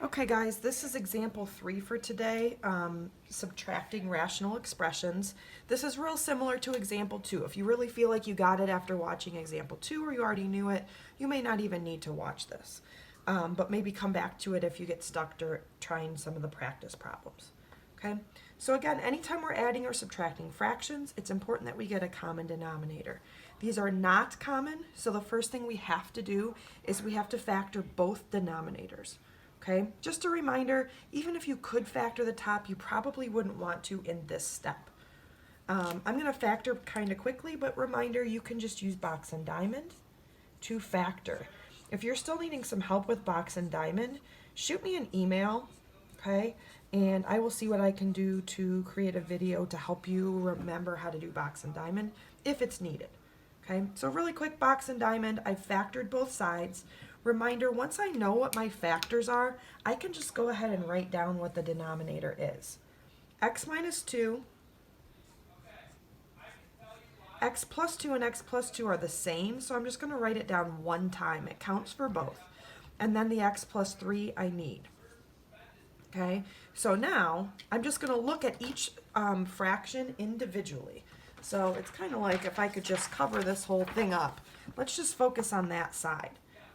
Okay guys, this is example 3 for today, subtracting rational expressions. This is real similar to example 2. If you really feel like you got it after watching example 2 or you already knew it, you may not even need to watch this. But maybe come back to it if you get stuck trying some of the practice problems. Okay, so again, anytime we're adding or subtracting fractions, it's important that we get a common denominator. These are not common, so the first thing we have to do is we have to factor both denominators. Okay, just a reminder, even if you could factor the top, you probably wouldn't want to in this step. I'm going to factor kind of quickly, but reminder, you can just use box and diamond to factor. If you're still needing some help with box and diamond, shoot me an email, okay, and I will see what I can do to create a video to help you remember how to do box and diamond if it's needed. Okay, so really quick, box and diamond, I've factored both sides. Reminder, once I know what my factors are, I can just go ahead and write down what the denominator is. X minus 2, x plus 2 and x plus 2 are the same, so I'm just going to write it down one time. It counts for both. And then the x plus 3 I need. Okay, so now I'm just going to look at each fraction individually. So it's kind of like if I could just cover this whole thing up. Let's just focus on that side.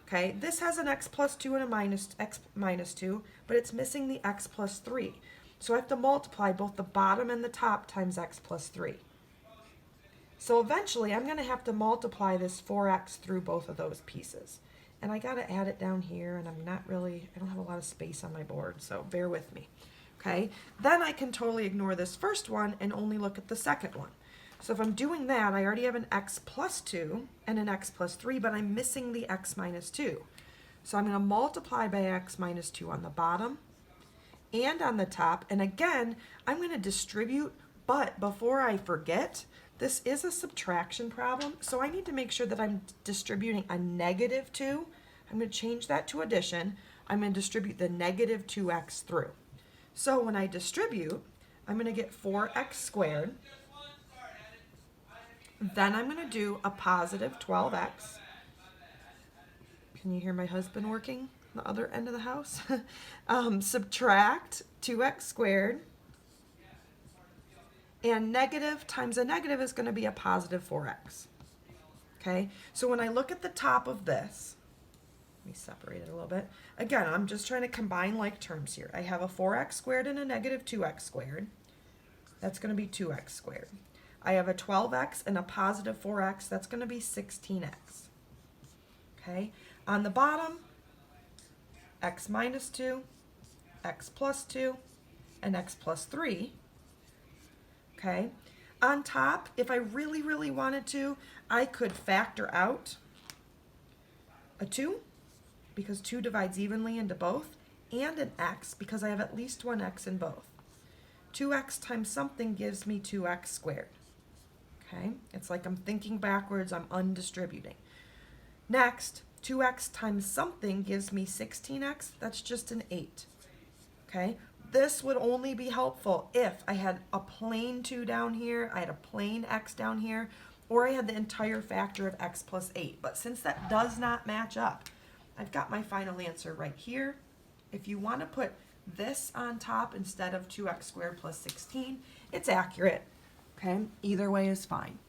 Okay, this has an x plus 2 and a x minus 2, but it's missing the x plus 3. So I have to multiply both the bottom and the top times x plus 3. So eventually I'm going to have to multiply this 4x through both of those pieces. And I got to add it down here, and I don't have a lot of space on my board, so bear with me. Okay, then I can totally ignore this first one and only look at the second one. So if I'm doing that, I already have an x plus 2 and an x plus 3, but I'm missing the x minus 2. So I'm going to multiply by x minus 2 on the bottom and on the top. And again, I'm going to distribute, but before I forget, this is a subtraction problem, so I need to make sure that I'm distributing a negative 2. I'm going to change that to addition. I'm going to distribute the negative 2x through. So when I distribute, I'm going to get 4x squared. Then I'm going to do a positive 12x. Can you hear my husband working on the other end of the house? Subtract 2x squared. And negative times a negative is going to be a positive 4x. Okay, so when I look at the top of this, let me separate it a little bit. Again, I'm just trying to combine like terms here. I have a 4x squared and a negative 2x squared. That's going to be 2x squared. I have a 12x and a positive 4x. That's going to be 16x. Okay, on the bottom, x minus 2, x plus 2, and x plus 3. Okay, on top, if I really, really wanted to, I could factor out a 2, because 2 divides evenly into both, and an x, because I have at least one x in both. 2x times something gives me 2x squared. Okay, it's like I'm thinking backwards, I'm undistributing. Next, 2x times something gives me 16x, that's just an 8. Okay, this would only be helpful if I had a plain 2 down here, I had a plain x down here, or I had the entire factor of x plus 8. But since that does not match up, I've got my final answer right here. If you want to put this on top instead of 2x squared plus 16, it's accurate. Okay, either way is fine.